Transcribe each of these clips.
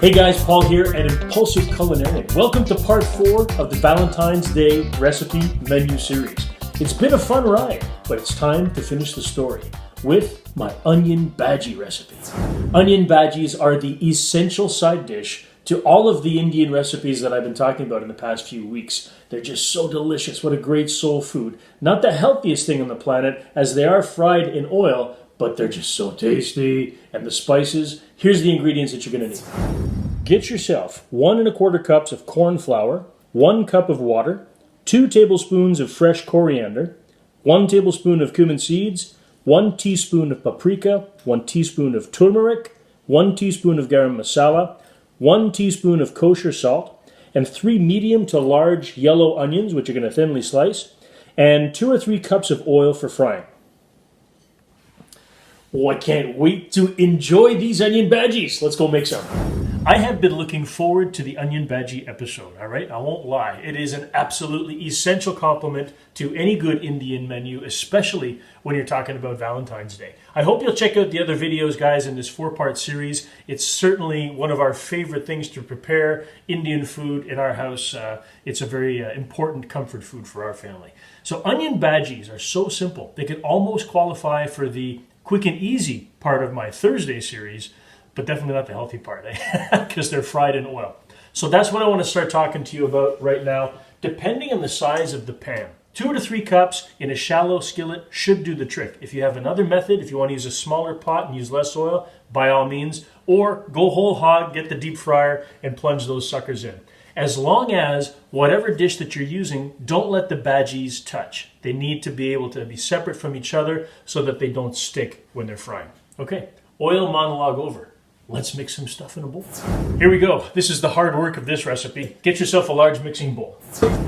Hey guys, Paul here at Impulsive Culinarian. Welcome to part 4 of the Valentine's Day recipe menu series. It's been a fun ride, but it's time to finish the story with my onion bhaji recipe. Onion bhajis are the essential side dish to all of the Indian recipes that I've been talking about in the past few weeks. They're just so delicious. What a great soul food. Not the healthiest thing on the planet, as they are fried in oil, but they're just so tasty. And the spices, here's the ingredients that you're going to need. Get yourself 1 1/4 cups of corn flour, 1 cup of water, 2 tablespoons of fresh coriander, 1 tablespoon of cumin seeds, 1 teaspoon of paprika, 1 teaspoon of turmeric, 1 teaspoon of garam masala, 1 teaspoon of kosher salt, and 3 medium to large yellow onions, which you're going to thinly slice, and 2 or 3 cups of oil for frying. Oh, I can't wait to enjoy these onion bhajis. Let's go make some. I have been looking forward to the onion bhaji episode, all right? I won't lie. It is an absolutely essential complement to any good Indian menu, especially when you're talking about Valentine's Day. I hope you'll check out the other videos, guys, in this 4-part series. It's certainly one of our favorite things to prepare Indian food in our house. It's a very important comfort food for our family. So onion bhajis are so simple. They could almost qualify for the quick and easy part of my Thursday series, but definitely not the healthy part, because they're fried in oil. So that's what I want to start talking to you about right now. Depending on the size of the pan, 2 to 3 cups in a shallow skillet should do the trick. If you have another method, if you want to use a smaller pot and use less oil, by all means, or go whole hog, get the deep fryer and plunge those suckers in. As long as whatever dish that you're using, don't let the bhajis touch. They need to be able to be separate from each other so that they don't stick when they're frying. Okay, oil monologue over. Let's mix some stuff in a bowl. Here we go. This is the hard work of this recipe. Get yourself a large mixing bowl.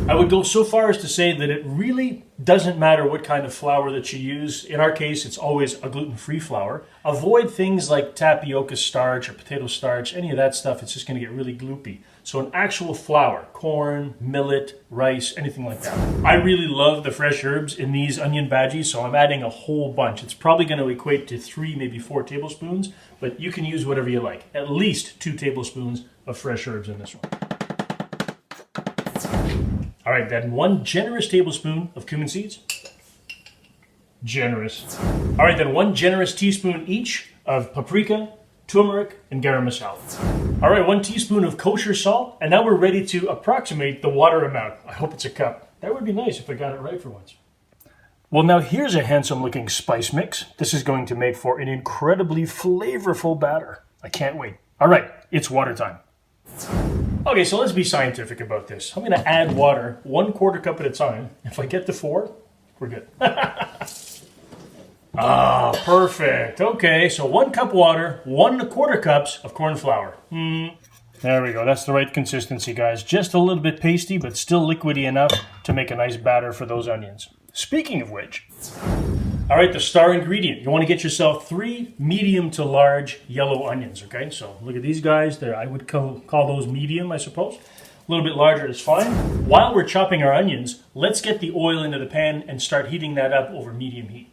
I would go so far as to say that it really doesn't matter what kind of flour that you use. In our case, it's always a gluten-free flour. Avoid things like tapioca starch or potato starch, any of that stuff. It's just going to get really gloopy. So an actual flour, corn, millet, rice, anything like that. I really love the fresh herbs in these onion bhajis, so I'm adding a whole bunch. It's probably going to equate to 3, maybe 4 tablespoons, but you can use whatever you like. At least 2 tablespoons of fresh herbs in this one. All right, then 1 generous tablespoon of cumin seeds. Generous. All right, then 1 generous teaspoon each of paprika, turmeric, and garam masala. All right, 1 teaspoon of kosher salt, and now we're ready to approximate the water amount. I hope it's a cup. That would be nice if I got it right for once. Well, now here's a handsome looking spice mix. This is going to make for an incredibly flavorful batter. I can't wait. All right, it's water time. Okay, so let's be scientific about this. I'm going to add water 1/4 cup at a time. If I get to 4, we're good. Ah, perfect. Okay, so 1 cup water, 1 1/4 cups of corn flour. There we go. That's the right consistency, guys. Just a little bit pasty, but still liquidy enough to make a nice batter for those onions. Speaking of which, all right, the star ingredient. You want to get yourself 3 medium to large yellow onions, okay? So look at these guys. There, I would call those medium, I suppose. A little bit larger is fine. While we're chopping our onions, let's get the oil into the pan and start heating that up over medium heat.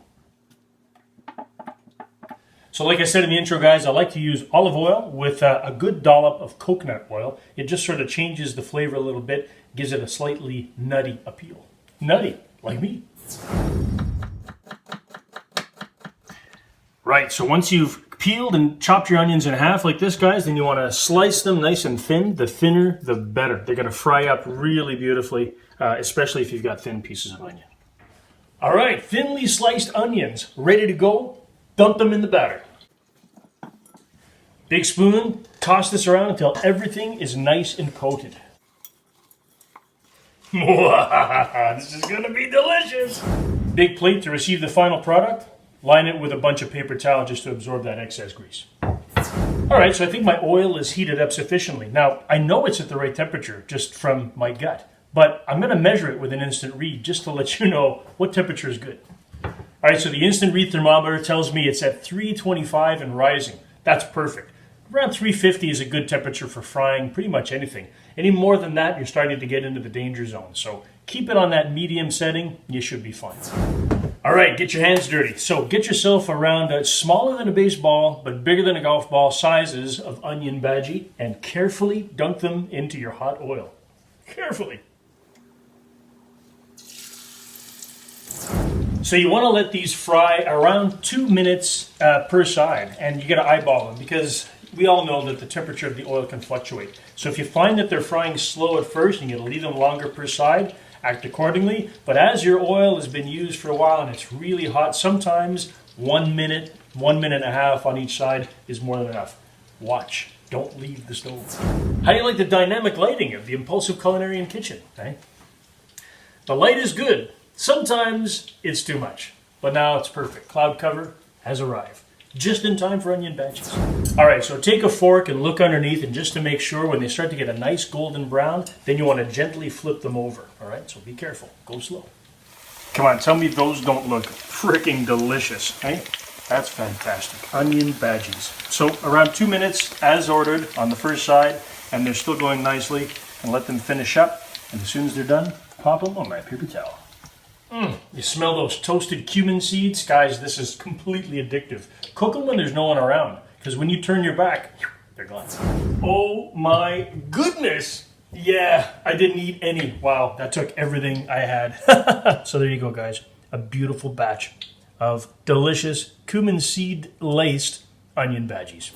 So like I said in the intro, guys, I like to use olive oil with a good dollop of coconut oil. It just sort of changes the flavor a little bit, gives it a slightly nutty appeal. Nutty, like me. Right, so once you've peeled and chopped your onions in half like this, guys, then you want to slice them nice and thin. The thinner, the better. They're going to fry up really beautifully, especially if you've got thin pieces of onion. All right, thinly sliced onions, ready to go. Dump them in the batter. Big spoon, toss this around until everything is nice and coated. This is going to be delicious. Big plate to receive the final product. Line it with a bunch of paper towel just to absorb that excess grease. All right, so I think my oil is heated up sufficiently. Now, I know it's at the right temperature just from my gut, but I'm going to measure it with an instant read just to let you know what temperature is good. All right, so the instant read thermometer tells me it's at 325 and rising. That's perfect. Around 350 is a good temperature for frying pretty much anything. Any more than that, you're starting to get into the danger zone. So keep it on that medium setting, you should be fine. All right, get your hands dirty. So get yourself around smaller than a baseball, but bigger than a golf ball sizes of onion bhaji and carefully dunk them into your hot oil. Carefully. So you want to let these fry around 2 minutes per side, and you got to eyeball them because we all know that the temperature of the oil can fluctuate. So if you find that they're frying slow at first and you leave them longer per side, act accordingly. But as your oil has been used for a while and it's really hot, sometimes 1 minute, 1 minute and a half on each side is more than enough. Watch. Don't leave the stove. How do you like the dynamic lighting of the Impulsive Culinarian Kitchen? Eh? The light is good. Sometimes it's too much. But now it's perfect. Cloud cover has arrived. Just in time for onion bhajis. All right, so take a fork and look underneath, and just to make sure when they start to get a nice golden brown, then you want to gently flip them over. All right, so be careful. Go slow. Come on, tell me those don't look freaking delicious, eh? That's fantastic. Onion bhajis. So around 2 minutes as ordered on the first side, and they're still going nicely, and let them finish up. And as soon as they're done, pop them on my paper towel. You smell those toasted cumin seeds? Guys, this is completely addictive. Cook them when there's no one around, because when you turn your back, they're gone. Oh my goodness! Yeah, I didn't eat any. Wow, that took everything I had. So there you go, guys. A beautiful batch of delicious cumin seed laced onion bhajis.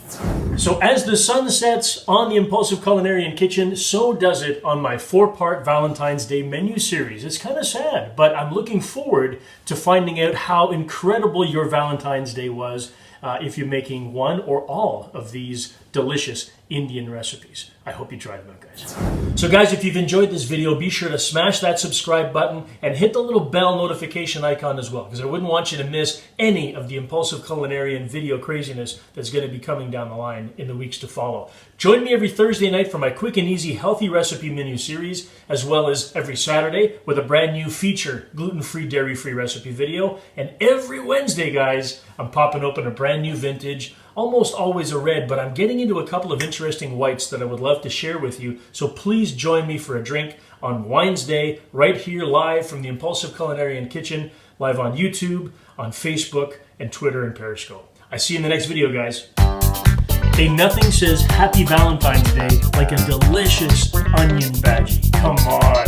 So as the sun sets on the Impulsive Culinarian Kitchen, so does it on my 4-part Valentine's Day menu series. It's kind of sad, but I'm looking forward to finding out how incredible your Valentine's Day was if you're making one or all of these delicious Indian recipes. I hope you try them out, guys. So guys, if you've enjoyed this video, be sure to smash that subscribe button and hit the little bell notification icon as well, because I wouldn't want you to miss any of the Impulsive Culinarian video craziness that's going to be coming down the line in the weeks to follow. Join me every Thursday night for my quick and easy healthy recipe menu series, as well as every Saturday with a brand new feature gluten-free, dairy-free recipe video. And every Wednesday, guys, I'm popping open a brand new vintage, almost always a red, but I'm getting into a couple of interesting whites that I would love to share with you. So please join me for a drink on Wines Day, right here live from the Impulsive Culinarian Kitchen, live on YouTube, on Facebook, and Twitter and Periscope. I see you in the next video, guys. Hey, nothing says Happy Valentine's Day like a delicious onion bhaji. Come on.